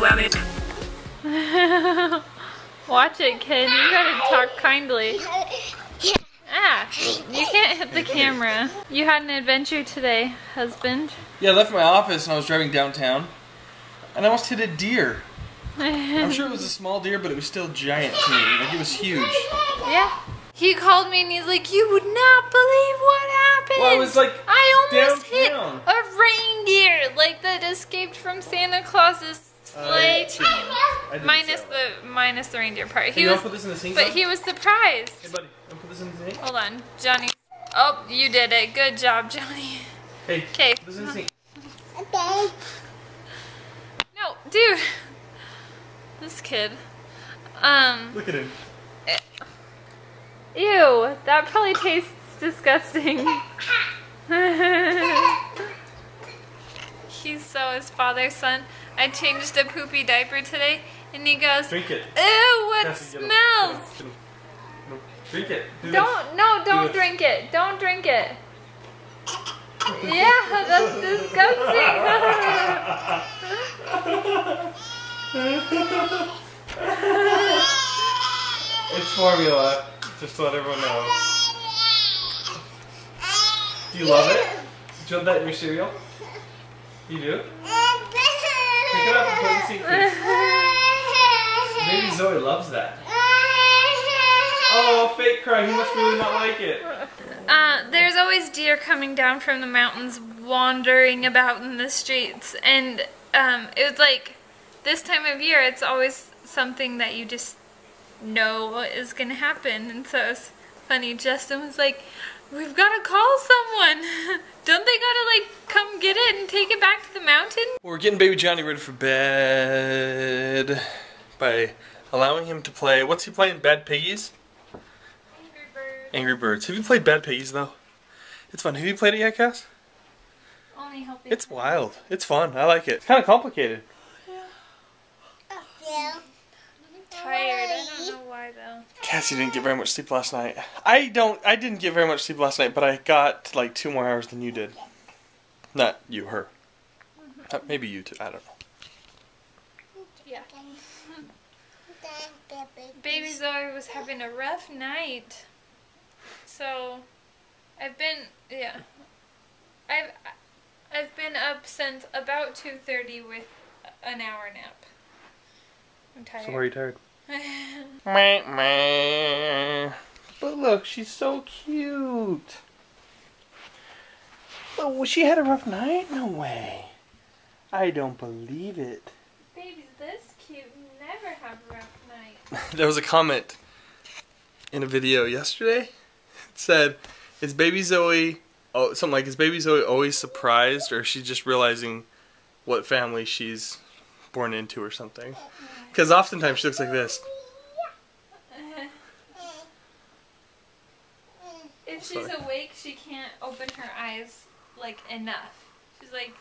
OurLittlePlanet. Watch it, kid. You gotta talk kindly. Ah, you can't hit the camera. You had an adventure today, husband. Yeah, I left my office and I was driving downtown. And I almost hit a deer. I'm sure it was a small deer, but it was still giant to me. Like, it was huge. Yeah. He called me and he's like, you would not believe what happened. Well, I was like, I almost downtown. hit a reindeer, like that escaped from Santa Claus's sleigh team. Minus the reindeer part. Hey, you want to put this in the sink? But he was surprised. Hey, buddy, you want to put this in the sink? Hold on, Johnny. Oh, you did it. Good job, Johnny. Hey, okay. put this in the sink. Okay. No, dude. This kid. Look at him. Ew, that probably tastes disgusting. He's so his father's son. I changed a poopy diaper today, and he goes, drink it. Ew, what Cassie, smells? No, drink it. Don't drink it. Don't drink it. Yeah, that's disgusting. It's formula, just to let everyone know. Do you love it? Do you want that in your cereal? You do? Pick it up and put it in the sink, please. Maybe Zoe loves that. Oh, fake cry. He must really not like it. There's always deer coming down from the mountains, wandering about in the streets, and it was like this time of year. It's always something that you just know is gonna happen, and so it's funny. Justin was like, "We've got to call someone. Don't they gotta like come get it and take it back to the mountain?" We're getting baby Johnny ready for bed by allowing him to play. What's he playing? Bad Piggies? Angry Birds. Angry Birds. Have you played Bad Piggies though? It's fun. Have you played it yet, Cass? Only helping. It's wild. It's fun. I like it. It's kind of complicated. Tired. I don't know why though. Cassie didn't get very much sleep last night. I didn't get very much sleep last night, but I got like 2 more hours than you did. Not you, her. Maybe you too. I don't know. Yeah. Baby Zoe was having a rough night. So I've been up since about 2:30 with an hour nap. I'm tired. So why are you tired? Meh, meh. But look, she's so cute. Oh, she had a rough night? No way. I don't believe it. Baby's this cute, never have a rough night. There was a comment in a video yesterday. It said, "Is baby Zoe something like, is baby Zoe always surprised, or is she just realizing what family she's born into or something?" Because oftentimes she looks like this. If she's awake, she can't open her eyes like enough. She's like,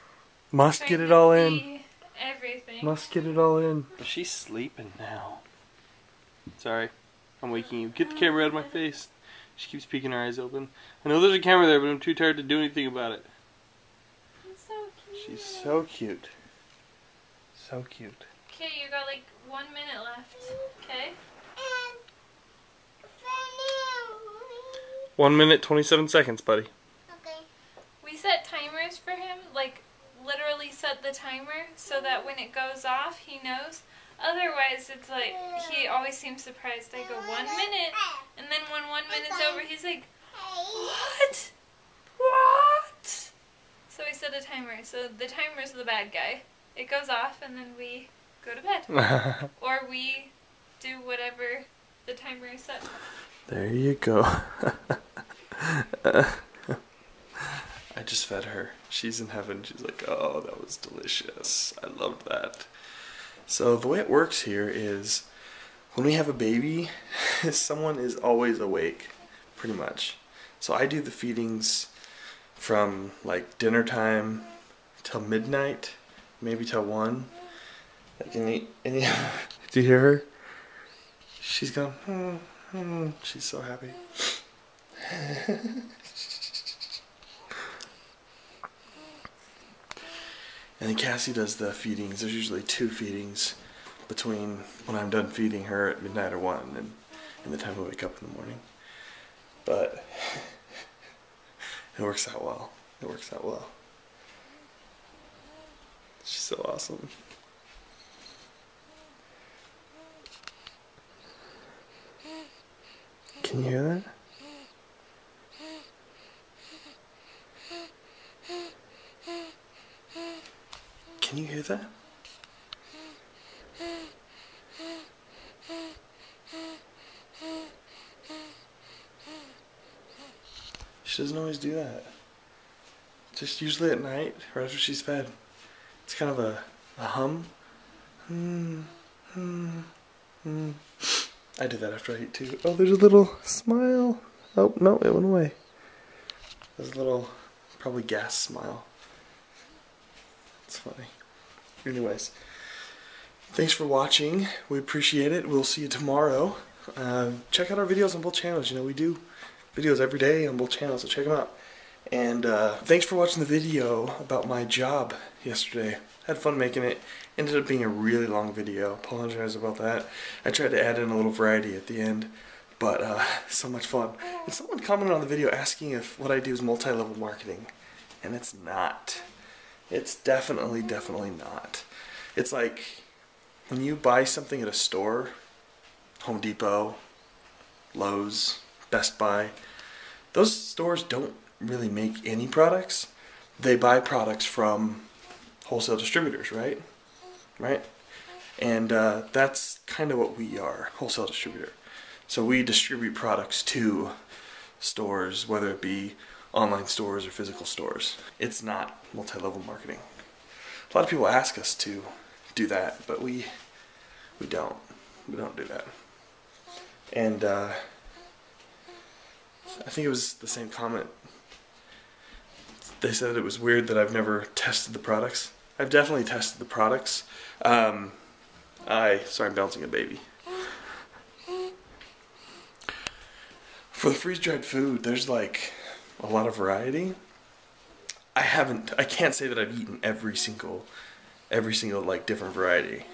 Must get it all in. Everything. Must get it all in. She's sleeping now. Sorry, I'm waking you. Get the camera out of my face. She keeps peeking her eyes open. I know there's a camera there, but I'm too tired to do anything about it. She's so cute. She's so cute. So cute. Okay, you got like 1 minute left. Okay? 1 minute, 27 seconds, buddy. Okay. We set timers for him, like literally set the timer so that when it goes off, he knows. Otherwise, it's like, he always seems surprised. I go 1 minute, and then when 1 minute's over, he's like, what? What? So we set a timer. So the timer's the bad guy. It goes off, and then we go to bed. Or we do whatever the timer is set. There you go. I just fed her. She's in heaven. She's like, oh, that was delicious. I loved that. So the way it works here is when we have a baby, someone is always awake, pretty much. So I do the feedings from like dinner time till midnight, maybe till 1. Like any do you hear her? She's going, she's so happy. And then Cassie does the feedings. There's usually 2 feedings between when I'm done feeding her at midnight or 1 and the time I wake up in the morning. But it works out well. It works out well. She's so awesome. Can you hear that? Can you hear that? She doesn't always do that. Just usually at night, right after she's fed. It's kind of a hum. I do that after I eat too. Oh, there's a little smile. Oh, no, it went away. There's a little, probably gas smile. It's funny. Anyways, thanks for watching. We appreciate it. We'll see you tomorrow. Check out our videos on both channels. You know, we do videos every day on both channels, so check them out. And thanks for watching the video about my job yesterday. Had fun making it. Ended up being a really long video. Apologize about that. I tried to add in a little variety at the end, but so much fun. And someone commented on the video asking if what I do is multi-level marketing, and it's not. It's definitely not. It's like when you buy something at a store, Home Depot, Lowe's, Best Buy, those stores don't really make any products. They buy products from wholesale distributors, right? And that's kind of what we are, wholesale distributor. So we distribute products to stores, whether it be online stores or physical stores. It's not multi-level marketing. A lot of people ask us to do that, but we don't. We don't do that. And I think it was the same comment. They said it was weird that I've never tested the products. I've definitely tested the products. Sorry, I'm bouncing a baby. For the freeze-dried food, there's like a lot of variety. I can't say that I've eaten every single like different variety.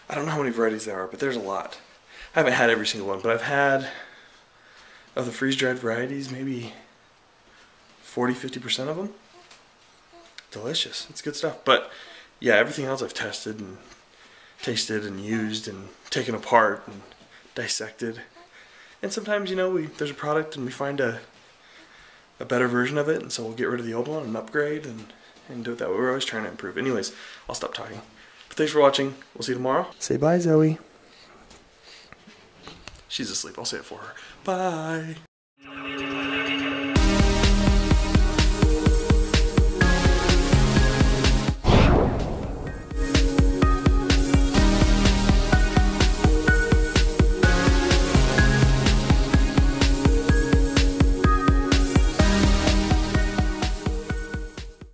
I don't know how many varieties there are, but there's a lot. I haven't had every single one, but I've had, of the freeze-dried varieties, maybe 40-50% of them. Delicious. It's good stuff. But yeah, everything else I've tested and tasted and used and taken apart and dissected. And sometimes, you know, there's a product and we find a better version of it, and so we'll get rid of the old one and upgrade and do it that way. We're always trying to improve. Anyways, I'll stop talking. But thanks for watching. We'll see you tomorrow. Say bye, Zoe. She's asleep. I'll say it for her. Bye.